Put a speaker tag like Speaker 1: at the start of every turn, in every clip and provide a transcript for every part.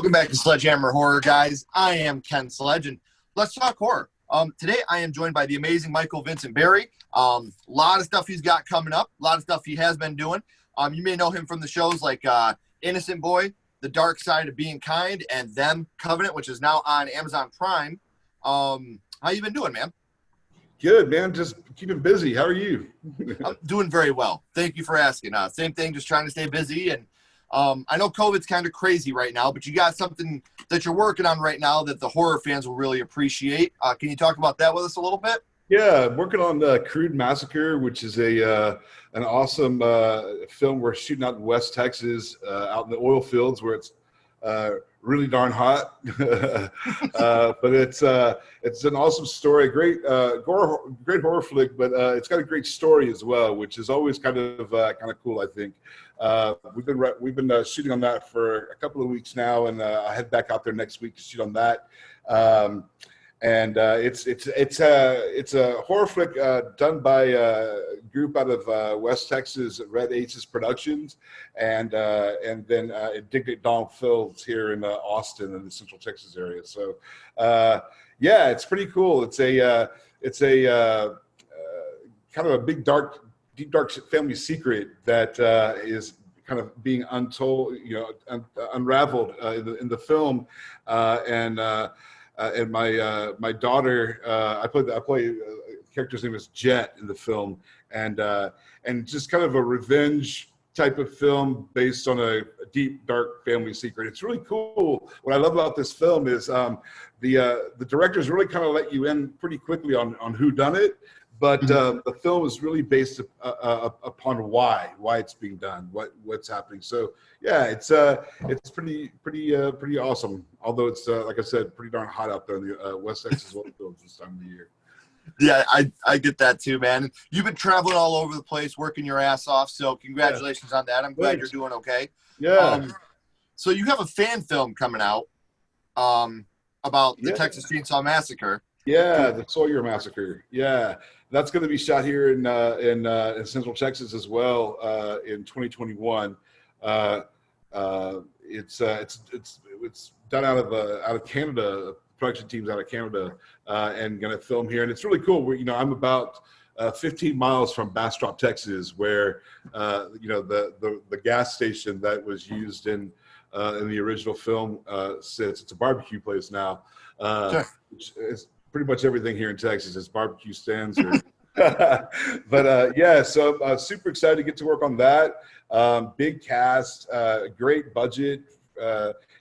Speaker 1: Welcome back to Sledgehammer Horror, guys. I am Ken Sledge, and let's talk horror. Today, I am joined by the amazing Michael Vincent Barry. A lot of stuff he's got coming up, a lot of stuff he has been doing. You may know him from the shows like Innocent Boy, The Dark Side of Being Kind, and Them Covenant, which is now on Amazon Prime. How you been doing, man?
Speaker 2: Good, man. Just keeping busy. How are you?
Speaker 1: I'm doing very well. Thank you for asking. Same thing, just trying to stay busy. And I know COVID's kind of crazy right now, but you got something that you're working on right now that the horror fans will really appreciate. Can you talk about that with us a little bit?
Speaker 2: Yeah, I'm working on Crude Massacre, which is an awesome film we're shooting out in West Texas, out in the oil fields where it's really darn hot. But it's an awesome story, great horror flick, but it's got a great story as well, which is always kind of cool, I think. We've been shooting on that for a couple of weeks now, and I head back out there next week to shoot on that. It's a horror flick done by a group out of West Texas, Red Aces Productions, and then Indignant Dawn Films here in Austin in the Central Texas area. So yeah, it's pretty cool. It's a kind of a big deep dark family secret that is kind of being untold, unraveled in the film, and my daughter, I play a character's name is Jet in the film, and just kind of a revenge type of film based on a deep dark family secret. It's really cool. What I love about this film is the directors really kind of let you in pretty quickly on who done it, but the film is really based upon why it's being done, what's happening. So yeah, it's pretty awesome. Although it's like I said, pretty darn hot out there in the West Texas oil fields this time of the year.
Speaker 1: Yeah, I get that too, man. You've been traveling all over the place, working your ass off. So congratulations on that. I'm glad you're doing okay.
Speaker 2: Yeah.
Speaker 1: So you have a fan film coming out about the Texas Chainsaw Massacre.
Speaker 2: Yeah, the Sawyer Massacre. Yeah, that's going to be shot here in Central Texas as well in 2021. It's done out of Canada. Production teams out of Canada and going to film here, and it's really cool. I'm about 15 miles from Bastrop, Texas, where the gas station that was used in the original film sits. It's a barbecue place now.
Speaker 1: Sure.
Speaker 2: Which is pretty much everything here in Texas is barbecue stands. But yeah, so super excited to get to work on that. Big cast, great budget.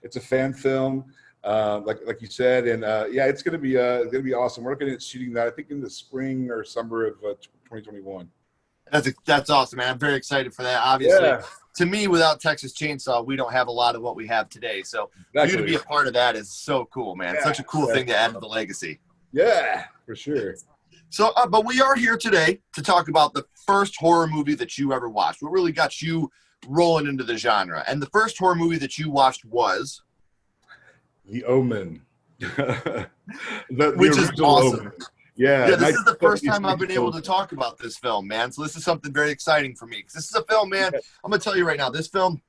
Speaker 2: It's a fan film, like you said, and yeah, it's gonna be awesome. We're looking at shooting that, I think, in the spring or summer of 2021.
Speaker 1: That's awesome, man. I'm very excited for that. Obviously,
Speaker 2: yeah.
Speaker 1: To me, without Texas Chainsaw, we don't have a lot of what we have today. So for you to be a part of that is so cool, man. Yeah, such a cool thing to add to the legacy.
Speaker 2: Yeah, for sure.
Speaker 1: So, but we are here today to talk about the first horror movie that you ever watched. What really got you rolling into the genre? And the first horror movie that you watched was
Speaker 2: The Omen.
Speaker 1: Which is awesome.
Speaker 2: Omen. Yeah,
Speaker 1: this is the first time I've been able to talk about this film, man. So this is something very exciting for me. Because this is a film, man, I'm going to tell you right now, this film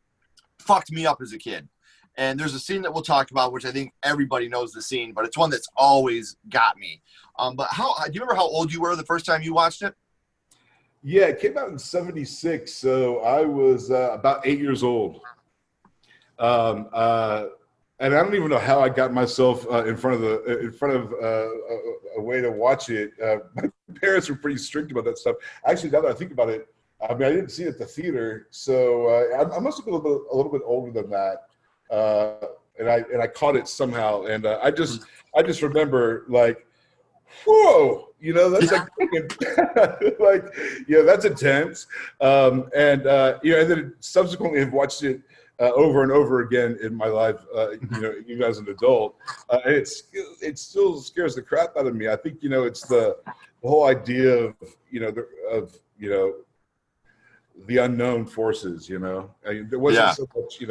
Speaker 1: fucked me up as a kid. And there's a scene that we'll talk about, which I think everybody knows the scene, but it's one that's always got me. But do you remember how old you were the first time you watched it?
Speaker 2: Yeah, it came out in '76, so I was about 8 years old. And I don't even know how I got myself in front of a way to watch it. My parents were pretty strict about that stuff. Actually, now that I think about it, I mean, I didn't see it at the theater, so I must have been a little bit older than that. And I caught it somehow, and I just remember, like, whoa, that's like like, that's intense. And then subsequently have watched it over and over again in my life, even as an adult. And it still scares the crap out of me. I think, it's the whole idea of, the unknown forces, I mean, there wasn't so much,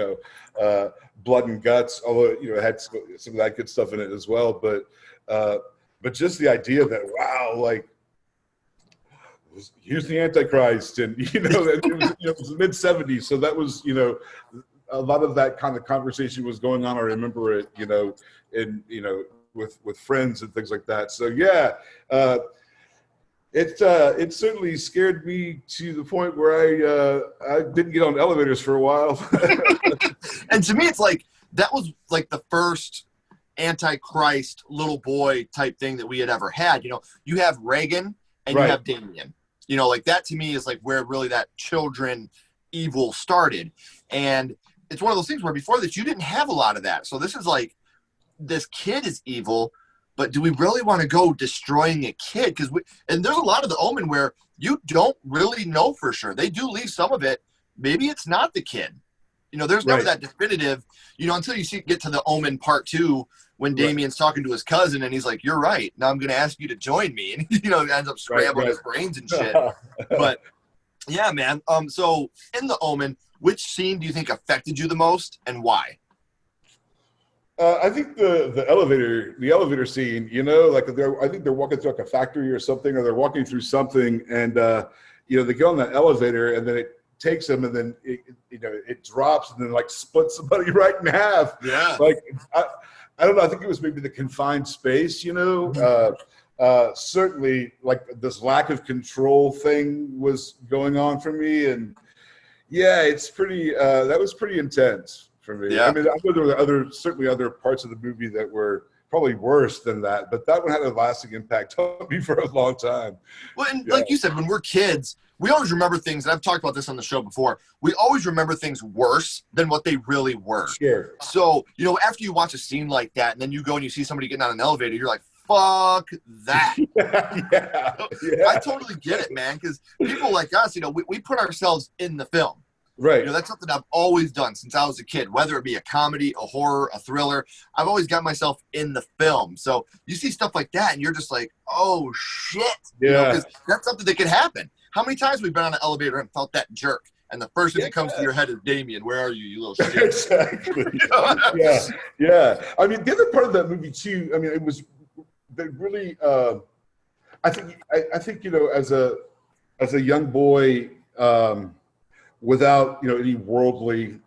Speaker 2: blood and guts, although, it had some of that good stuff in it as well. But just the idea that, wow, like, here's the Antichrist, and it was the mid '70s, so that was a lot of that kind of conversation was going on. I remember it, with friends and things like that. So yeah, it certainly scared me to the point where I didn't get on elevators for a while.
Speaker 1: And to me, it's like that was like the first Antichrist little boy type thing that we had ever had. You have Reagan and you have Damien. Like that to me is like where really that children evil started. And it's one of those things where before this, you didn't have a lot of that. So this is like, this kid is evil, but do we really want to go destroying a kid? And there's a lot of the Omen where you don't really know for sure. They do leave some of it. Maybe it's not the kid. There's never that definitive, until you get to the Omen part 2 when Damien's talking to his cousin and he's like, "You're right. Now I'm going to ask you to join me." And, it ends up scrambling his brains and shit. But yeah, man. So in the Omen, which scene do you think affected you the most and why?
Speaker 2: I think the elevator scene, I think they're walking through like a factory or something, or they're walking through something, and they go on that elevator, and then it takes them, and then it drops, and then like splits somebody right in half.
Speaker 1: Yeah.
Speaker 2: Like I don't know. I think it was maybe the confined space. Certainly, like this lack of control thing was going on for me, and yeah, it's pretty. That was pretty intense. For me.
Speaker 1: Yeah.
Speaker 2: I mean, I know there were certainly other parts of the movie that were probably worse than that, but that one had a lasting impact on me for a long time.
Speaker 1: Well, and like you said, when we're kids, we always remember things, and I've talked about this on the show before, we always remember things worse than what they really were.
Speaker 2: Sure.
Speaker 1: So, after you watch a scene like that, and then you go and you see somebody getting on an elevator, you're like, fuck that.
Speaker 2: Yeah.
Speaker 1: I totally get it, man, because people like us, we put ourselves in the film.
Speaker 2: Right.
Speaker 1: That's something I've always done since I was a kid, whether it be a comedy, a horror, a thriller. I've always got myself in the film. So you see stuff like that and you're just like, oh, shit.
Speaker 2: Yeah.
Speaker 1: Because that's something that could happen. How many times we've been on an elevator and felt that jerk? And the first thing that comes to your head is, Damien, where are you, you little shit?
Speaker 2: Exactly. Yeah. I mean, the other part of that movie, too, I mean, it was really, I think, as a young boy, without any worldly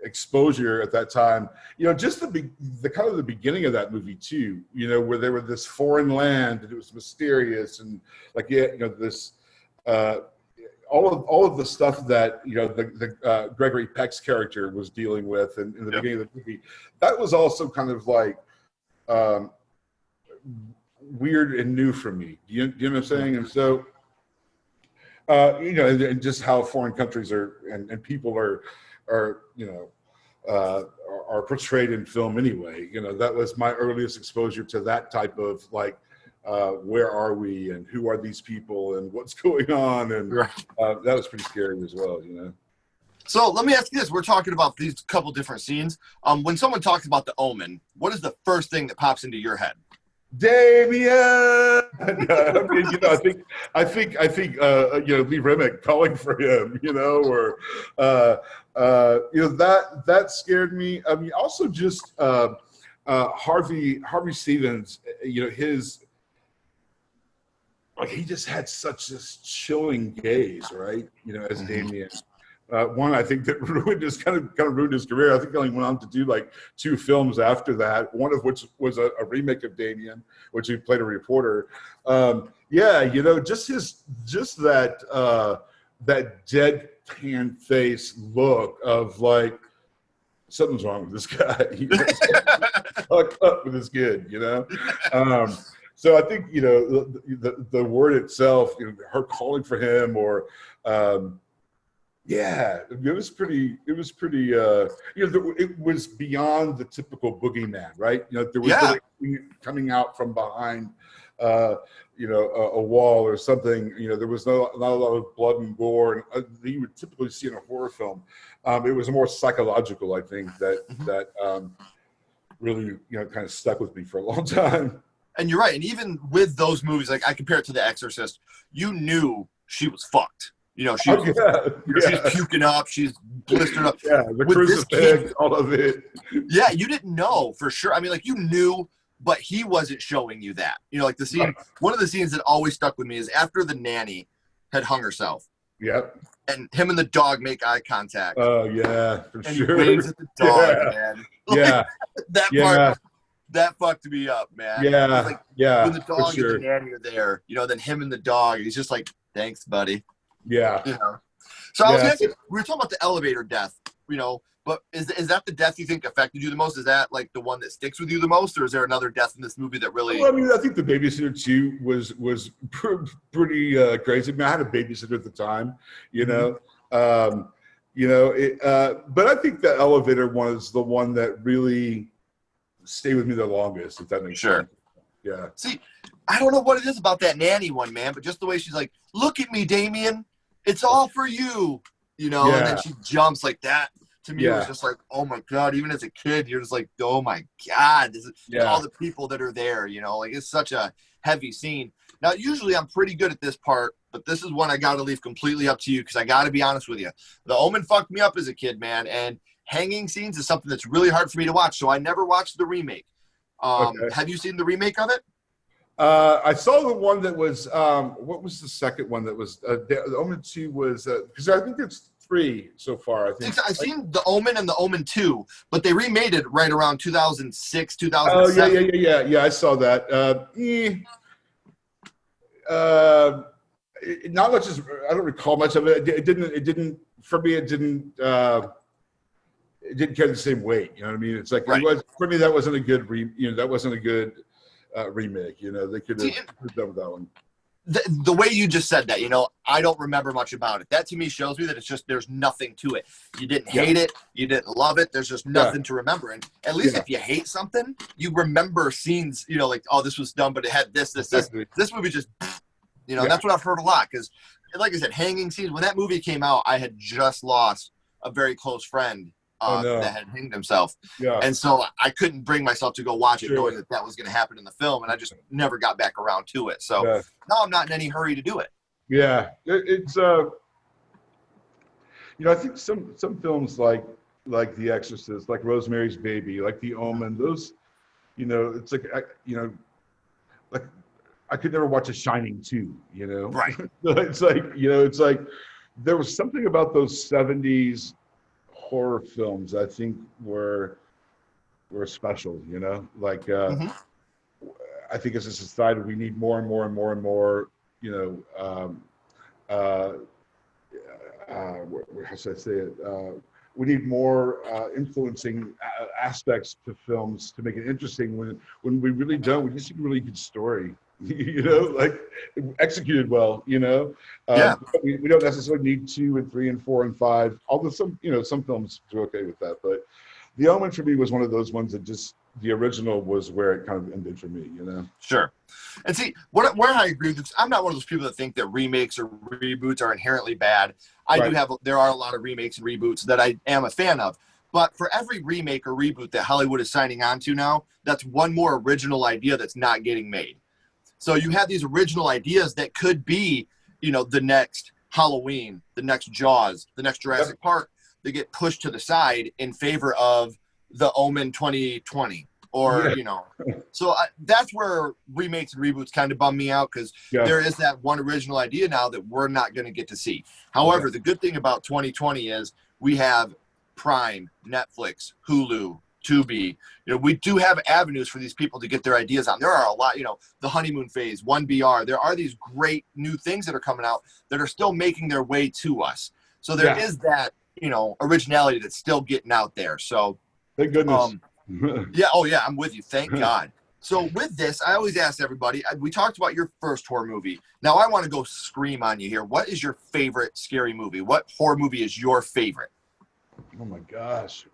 Speaker 2: exposure at that time, just the kind of the beginning of that movie too, where they were this foreign land and it was mysterious and like this all of the stuff that the Gregory Peck's character was dealing with in the beginning of the movie, that was also kind of like weird and new for me. Do you know what I'm saying? And so and just how foreign countries are and people are portrayed in film anyway. That was my earliest exposure to that type of like, where are we and who are these people and what's going on, and that was pretty scary as well.
Speaker 1: So let me ask you this: we're talking about these couple different scenes. When someone talks about the Omen, what is the first thing that pops into your head?
Speaker 2: Damien. I mean, I think Lee Remick calling for him, or that scared me. I mean, also just Harvey Stevens, his he just had such this chilling gaze, right? As Damien. One, I think that kind of ruined his career. I think he only went on to do like 2 films after that. One of which was a remake of Damien, which he played a reporter. Just that deadpan face look of like something's wrong with this guy. Fucked up with this kid, So I think the word itself, her calling for him, or it was pretty. It was beyond the typical boogeyman, right? There was something coming out from behind, a wall or something. There was not a lot of blood and gore, and that you would typically see in a horror film. It was more psychological, I think, that really kind of stuck with me for a long time.
Speaker 1: And you're right. And even with those movies, like I compare it to The Exorcist, you knew she was fucked. She's puking up, she's blistered up.
Speaker 2: Yeah, the crucifix, all of it.
Speaker 1: Yeah, you didn't know for sure. I mean, like you knew, but he wasn't showing you that. Like the scene, one of the scenes that always stuck with me is after the nanny had hung herself.
Speaker 2: Yep.
Speaker 1: and him and the dog make eye contact.
Speaker 2: Oh yeah, for
Speaker 1: And
Speaker 2: sure.
Speaker 1: he waves at the dog,
Speaker 2: Yeah,
Speaker 1: man.
Speaker 2: yeah,
Speaker 1: That
Speaker 2: yeah,
Speaker 1: part, that fucked me up, man. It's
Speaker 2: yeah,
Speaker 1: like when
Speaker 2: yeah,
Speaker 1: the
Speaker 2: for
Speaker 1: dog and the
Speaker 2: sure.
Speaker 1: nanny are there, then him and the dog, he's just like, thanks, buddy.
Speaker 2: Yeah,
Speaker 1: So I was
Speaker 2: yeah.
Speaker 1: gonna say, we were talking about the elevator death, but is that the death you think affected you the most? Is that like the one that sticks with you the most, or is there another death in this movie that really?
Speaker 2: Well, I mean, I think the babysitter too was pretty crazy. I mean, I had a babysitter at the time, you know. But I think the elevator one is the one that really stayed with me the longest, if that makes
Speaker 1: Sure.
Speaker 2: sense. Yeah.
Speaker 1: See, I don't know what it is about that nanny one, man, but just the way she's like, "Look at me, Damien. It's all for you," and then
Speaker 2: Yeah.
Speaker 1: she jumps like that. To me, it was
Speaker 2: Yeah.
Speaker 1: just like, oh my God, even as a kid, you're just like, oh my God, this is all the people that are there, like it's such a heavy scene. Now, usually I'm pretty good at this part, but this is one I got to leave completely up to you because I got to be honest with you. The Omen fucked me up as a kid, man, and hanging scenes is something that's really hard for me to watch, so I never watched the remake.
Speaker 2: Okay.
Speaker 1: Have you seen the remake of it?
Speaker 2: I saw the one that was what was the second one that was the Omen 2 was because I think it's 3 so far. I think
Speaker 1: I've seen the Omen and the Omen 2, but they remade it right around 2006,
Speaker 2: Oh
Speaker 1: 2007.
Speaker 2: yeah. I saw that. Not much. I don't recall much of it. It didn't. For me, it didn't. It didn't carry the same weight. You know what I mean? It's like
Speaker 1: Right.
Speaker 2: it was for me. That wasn't a good. That wasn't a good remake. They could have done with that one.
Speaker 1: The way you just said that, I don't remember much about it. That to me shows me that it's just there's nothing to it. You didn't hate it, you didn't love it. There's just nothing to remember. And at least if you hate something, you remember scenes. Like, oh, this was dumb, but it had this.
Speaker 2: Exactly.
Speaker 1: This movie just, that's what I've heard a lot. Because, like I said, hanging scenes. When that movie came out, I had just lost a very close friend that had hanged himself.
Speaker 2: Yeah.
Speaker 1: And so I couldn't bring myself to go watch it knowing that was going to happen in the film. And I just never got back around to it. So now I'm not in any hurry to do it.
Speaker 2: Yeah. It's, I think some films like The Exorcist, like Rosemary's Baby, like The Omen, those, it's like, like I could never watch a Shining 2,
Speaker 1: Right.
Speaker 2: It's like there was something about those 70s horror films I think were special, like I think as a society we need more and more and more and more, how should I say it? We need more influencing aspects to films to make it interesting. When we really don't, we just need a really good story, like executed well. We don't necessarily need 2 and 3 and 4 and 5. Although some films do okay with that, but The Omen for me was one of those ones that just the original was where it kind of ended for me.
Speaker 1: Sure. And see, where I agree with you, I'm not one of those people that think that remakes or reboots are inherently bad. There are a lot of remakes and reboots that I am a fan of. But for every remake or reboot that Hollywood is signing on to now, that's one more original idea that's not getting made. So you have these original ideas that could be, the next Halloween, the next Jaws, the next Jurassic Park. They get pushed to the side in favor of the Omen 2020 or, so that's where remakes and reboots kind of bum me out because there is that one original idea now that we're not going to get to see. However, the good thing about 2020 is we have Prime, Netflix, Hulu, Tubi. We do have avenues for these people to get their ideas on. There are a lot, the honeymoon phase, 1BR. There are these great new things that are coming out that are still making their way to us. So there is that, originality that's still getting out there. So
Speaker 2: thank goodness.
Speaker 1: I'm with you. Thank God. So with this, I always ask everybody, we talked about your first horror movie. Now I want to go scream on you here. What is your favorite scary movie? What horror movie is your favorite?
Speaker 2: Oh my gosh.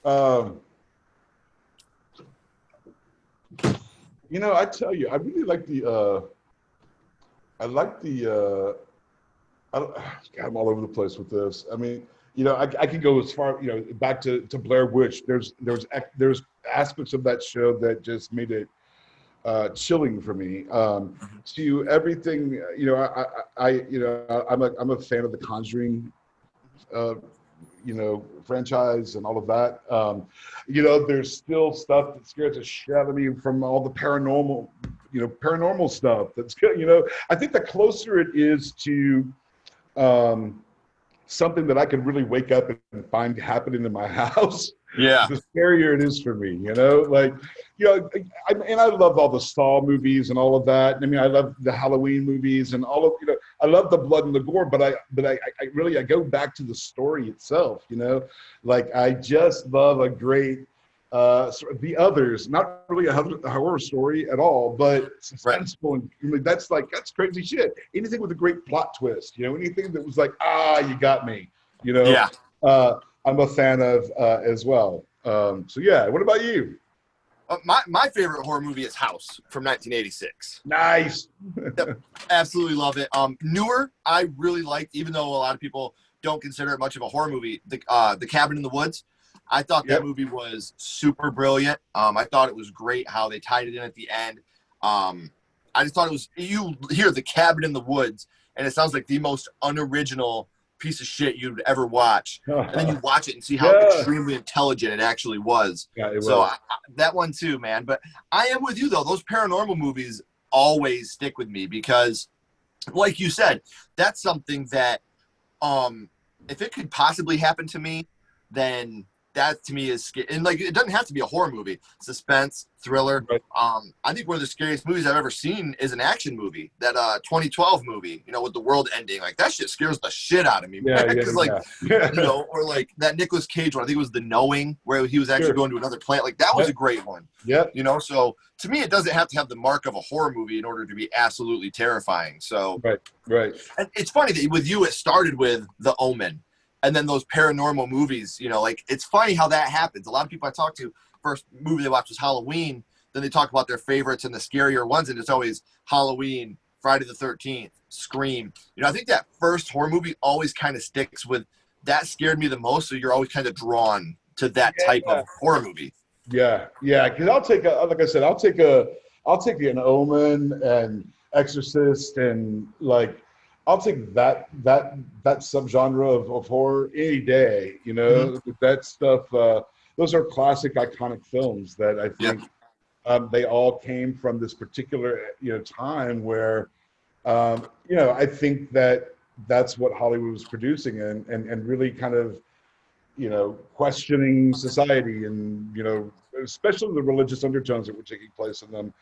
Speaker 2: I tell you, I really like I'm all over the place with this. I mean, I can go as far, back to Blair Witch. There's aspects of that show that just made it chilling for me. To everything, I'm a fan of the Conjuring, franchise and all of that. There's still stuff that scares the shit out of me from all the paranormal stuff. That's good. I think the closer it is to something that I could really wake up and find happening in my house,
Speaker 1: Yeah.
Speaker 2: the scarier it is for me, like, and I love all the Saw movies and all of that. I mean, I love the Halloween movies and all of, I love the blood and the gore, but I really, I go back to the story itself, like I just love a great, The Others, not really a horror story at all, but suspenseful. And I mean, that's crazy shit. Anything with a great plot twist, anything that was like, you got me,
Speaker 1: Yeah.
Speaker 2: I'm a fan of as well. So yeah, what about you?
Speaker 1: My favorite horror movie is House from 1986.
Speaker 2: Nice.
Speaker 1: Yep, absolutely love it. Newer, I really liked, even though a lot of people don't consider it much of a horror movie. The Cabin in the Woods. I thought that movie was super brilliant. I thought it was great how they tied it in at the end. I just thought it was, you hear The Cabin in the Woods, and it sounds like the most unoriginal piece of shit you'd ever watch. And then you watch it and see how extremely intelligent it actually was.
Speaker 2: Yeah, it
Speaker 1: so
Speaker 2: was.
Speaker 1: That one too, man. But I am with you, though. Those paranormal movies always stick with me because, like you said, that's something that if it could possibly happen to me, then that to me is scary. And like, it doesn't have to be a horror movie. Suspense, thriller.
Speaker 2: Right.
Speaker 1: I think one of the scariest movies I've ever seen is an action movie. That 2012 movie, with the world ending. Like, that shit scares the shit out of me.
Speaker 2: Yeah.
Speaker 1: Or like that Nicolas Cage one. I think it was The Knowing, where he was actually going to another planet. Like, that was a great one.
Speaker 2: Yeah.
Speaker 1: So to me, it doesn't have to have the mark of a horror movie in order to be absolutely terrifying. So
Speaker 2: right.
Speaker 1: And it's funny that with you, it started with The Omen. And then those paranormal movies, like, it's funny how that happens. A lot of people I talk to, first movie they watch was Halloween. Then they talk about their favorites and the scarier ones. And it's always Halloween, Friday the 13th, Scream. I think that first horror movie always kind of sticks with, that scared me the most. So you're always kind of drawn to that type of horror movie.
Speaker 2: Yeah. Because I'll take an Omen and Exorcist and like, I'll take that subgenre of horror any day. That stuff. Those are classic, iconic films that I think they all came from this particular time where I think that's what Hollywood was producing and really kind of questioning society and especially the religious undertones that were taking place in them.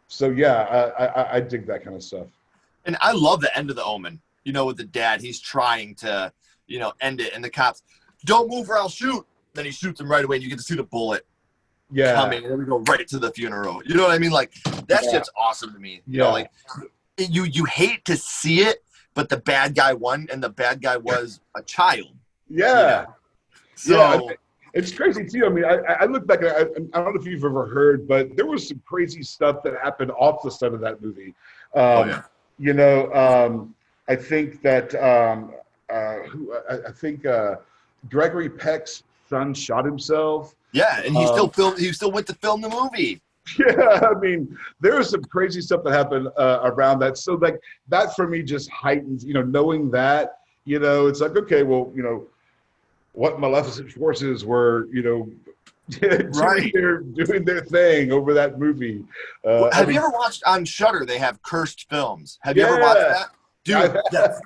Speaker 2: So yeah, I dig that kind of stuff.
Speaker 1: And I love the end of The Omen, with the dad. He's trying to, end it. And the cops, don't move or I'll shoot. Then he shoots him right away, and you get to see the bullet coming. And then we go right to the funeral. You know what I mean? Like, that shit's awesome to me. Like, you hate to see it, but the bad guy won, and the bad guy was a child.
Speaker 2: Yeah.
Speaker 1: So
Speaker 2: it's crazy, too. I mean, I look back, I don't know if you've ever heard, but there was some crazy stuff that happened off the set of that movie. I think that I think Gregory Peck's son shot himself.
Speaker 1: Yeah, and he still went to film the movie.
Speaker 2: Yeah, I mean, there was some crazy stuff that happened around that. So like that for me just heightens, knowing that, it's like, okay, well, what Maleficent forces were, doing their thing over that movie.
Speaker 1: Have you ever watched on Shudder? They have cursed films. Have you ever watched that? Dude, that's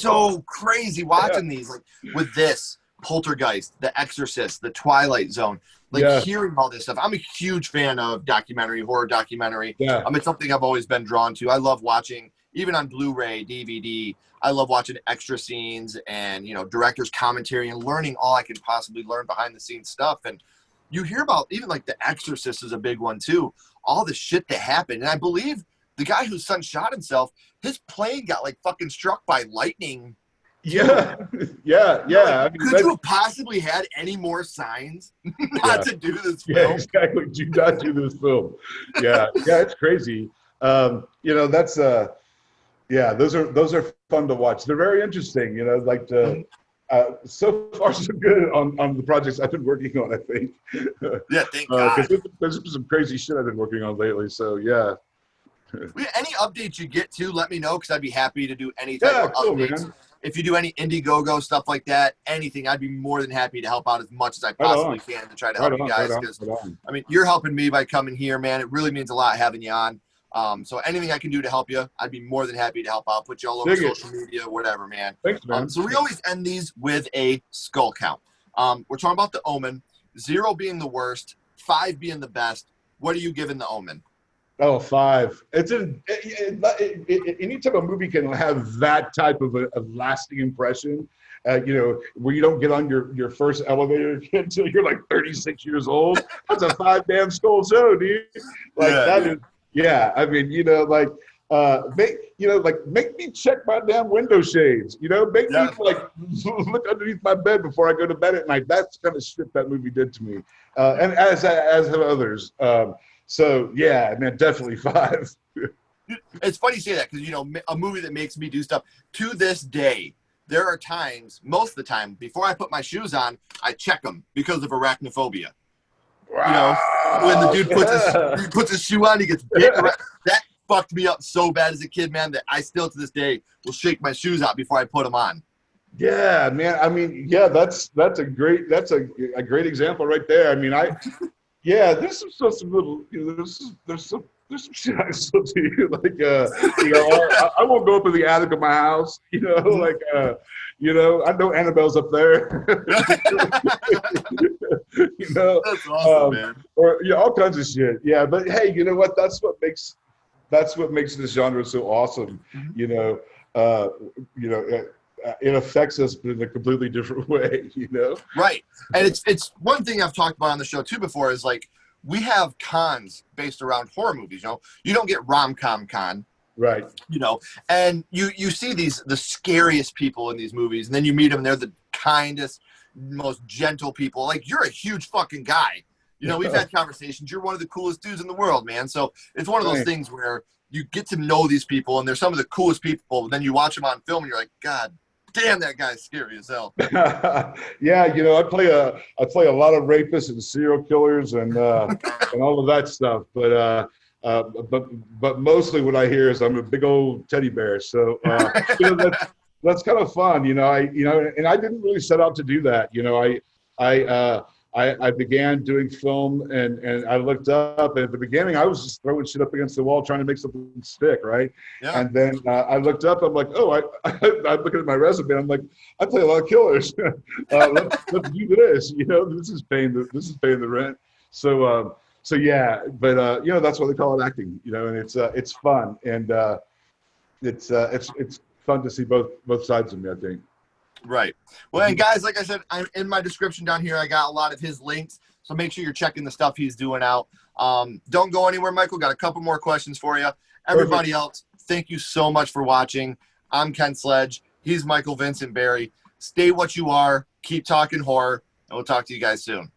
Speaker 1: so crazy watching these. Like with this, Poltergeist, The Exorcist, The Twilight Zone. Like hearing all this stuff. I'm a huge fan of horror documentary.
Speaker 2: Yeah.
Speaker 1: It's something I've always been drawn to. I love watching, even on Blu-ray, DVD. I love watching extra scenes and, director's commentary and learning all I could possibly learn behind the scenes stuff. And you hear about even like The Exorcist is a big one too. All the shit that happened. And I believe the guy whose son shot himself, his plane got like fucking struck by lightning.
Speaker 2: Yeah.
Speaker 1: Could you have possibly had any more signs not to do this film?
Speaker 2: Yeah, exactly. Do not do this film. Yeah, it's crazy. That's those are fun to watch. They're very interesting. So far so good on the projects I've been working on. I think.
Speaker 1: Yeah, thank God.
Speaker 2: Because there's been some crazy shit I've been working on lately. So yeah.
Speaker 1: Any updates you get to, let me know because I'd be happy to do any type of updates. Man. If you do any Indiegogo stuff like that, anything, I'd be more than happy to help out as much as I possibly can to try to help you guys. Because I mean, you're helping me by coming here, man. It really means a lot having you on. So anything I can do to help you, I'd be more than happy to help out. Put you all over social media, whatever, man.
Speaker 2: Thanks, man.
Speaker 1: So we always end these with a skull count. We're talking about the Omen, 0 being the worst, 5 being the best. What are you giving the Omen?
Speaker 2: Oh, 5. Anytime a movie can have that type of a lasting impression, where you don't get on your first elevator until you're like 36 years old. That's a 5 damn skull show, dude. Like that is, yeah. I mean, make me check my damn window shades. Make me like look underneath my bed before I go to bed at night. That's the kind of shit that movie did to me, and as have others. So yeah, man, definitely 5.
Speaker 1: It's funny you say that because a movie that makes me do stuff to this day. There are times, most of the time, before I put my shoes on, I check them because of arachnophobia.
Speaker 2: Wow.
Speaker 1: When the dude puts his shoe on, he gets bit. That fucked me up so bad as a kid, man, that I still to this day will shake my shoes out before I put them on.
Speaker 2: Yeah, man. I mean, yeah, that's a great example right there. I mean, there's some little, there's some shit I still do. Like, I won't go up in the attic of my house. I know Annabelle's up there.
Speaker 1: That's awesome, man.
Speaker 2: Or all kinds of shit. Yeah, but hey, you know what? That's what makes this genre so awesome. It affects us but in a completely different way.
Speaker 1: Right, and it's one thing I've talked about on the show too before is like we have cons based around horror movies. You don't get rom-com con.
Speaker 2: Right.
Speaker 1: And you see the scariest people in these movies, and then you meet them, and they're the kindest, most gentle people. Like, you're a huge fucking guy. We've had conversations. You're one of the coolest dudes in the world, man. So it's one of those things where you get to know these people, and they're some of the coolest people. And then you watch them on film, and you're like, God damn, that guy's scary as hell.
Speaker 2: Yeah, I play a lot of rapists and serial killers and all of that stuff. But mostly what I hear is I'm a big old teddy bear. So that's kind of fun. And I didn't really set out to do that. I began doing film and I looked up, and at the beginning I was just throwing shit up against the wall trying to make something stick, right? Yeah. And then I looked up, I'm like, oh, I'm looking at my resume, I'm like, I play a lot of killers. Let's do this. This is paying the rent. So yeah, but that's why they call it acting. And it's fun, and it's fun to see both sides of me, I think.
Speaker 1: Right. Well, and guys, like I said, I'm in my description down here. I got a lot of his links, so make sure you're checking the stuff he's doing out. Don't go anywhere, Michael. Got a couple more questions for you. Everybody else, thank you so much for watching. I'm Ken Sledge. He's Michael Vincent Barry. Stay what you are. Keep talking horror, and we'll talk to you guys soon.